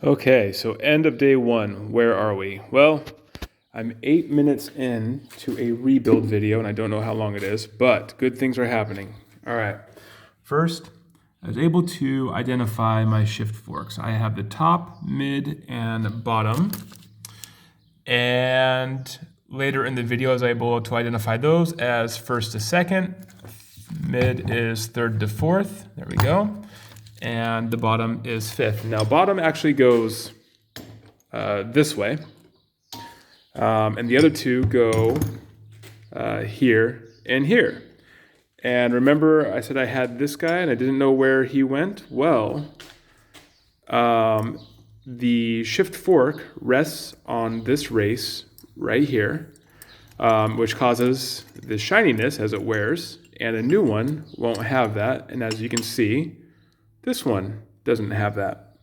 Okay, so end of day one. Where are we? Well, I'm 8 minutes in to a rebuild video, and I don't know how long it is, but good things are happening. All right. First, I was able to identify my shift forks. I have the top, mid, and bottom. And later in the video, I was able to identify those as first to second. Mid is third to fourth. There we go. And the bottom is fifth. Now, bottom actually goes this way. And the other two go here and here. And remember, I said I had this guy and I didn't know where he went? Well, the shift fork rests on this race right here, which causes the shininess as it wears, and a new one won't have that. And as you can see, this one doesn't have that.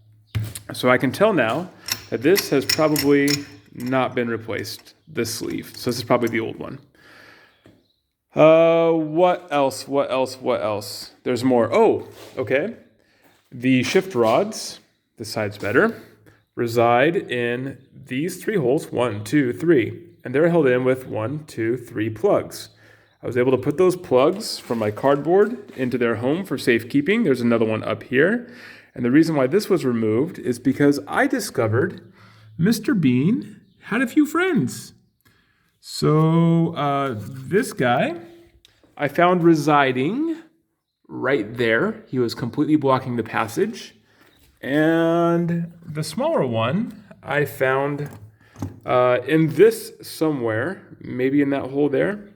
So I can tell now that this has probably not been replaced, this sleeve. So this is probably the old one. What else? There's more. Oh, okay. The shift rods, this side's better, reside in these three holes, 1, 2, 3. And they're held in with 1, 2, 3 plugs. I was able to put those plugs from my cardboard into their home for safekeeping. There's another one up here. And the reason why this was removed is because I discovered Mr. Bean had a few friends. So this guy I found residing right there. He was completely blocking the passage. And the smaller one I found in this somewhere, maybe in that hole there.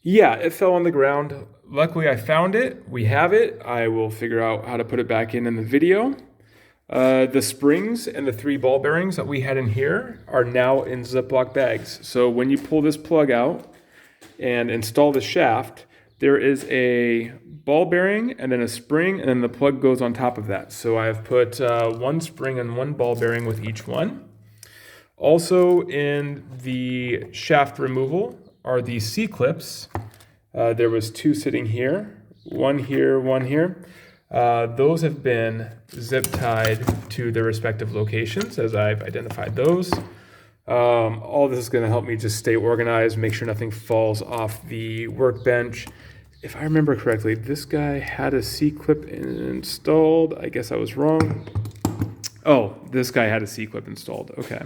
Yeah, it fell on the ground. Luckily, I found it. We have it. I will figure out how to put it back in the video. The springs and the 3 ball bearings that we had in here are now in Ziploc bags. So when you pull this plug out and install the shaft, there is a ball bearing and then a spring, and then the plug goes on top of that. So I've put 1 spring and 1 ball bearing with each one. Also in the shaft removal are these C-clips. There was 2 sitting here, 1 here, 1 here. Those have been zip tied to their respective locations as I've identified those. All this is going to help me just stay organized, make sure nothing falls off the workbench. If I remember correctly, this guy had a C-clip installed. I guess I was wrong. Oh, this guy had a C-clip installed. Okay.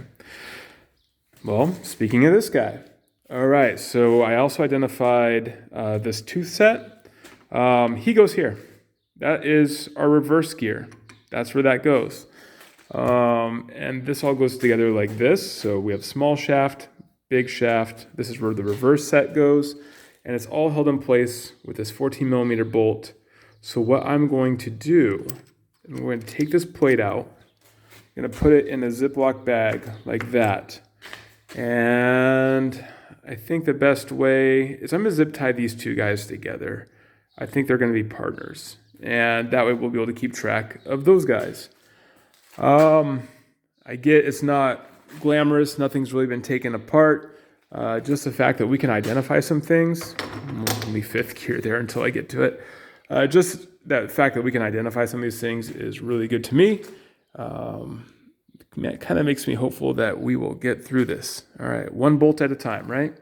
Well, speaking of this guy. All right, so I also identified this tooth set. He goes here. That is our reverse gear. That's where that goes. And this all goes together like this. So we have small shaft, big shaft. This is where the reverse set goes. And it's all held in place with this 14 millimeter bolt. So what I'm going to do, I'm going to take this plate out. I'm going to put it in a Ziploc bag like that. And I think the best way is I'm going to zip tie these 2 guys together. I think they're going to be partners. And that way we'll be able to keep track of those guys. I get it's not glamorous. Nothing's really been taken apart. Just the fact that we can identify some things. Only 5th gear there until I get to it. Just that fact that we can identify some of these things is really good to me. It kind of makes me hopeful that we will get through this. All right, 1 bolt at a time, right?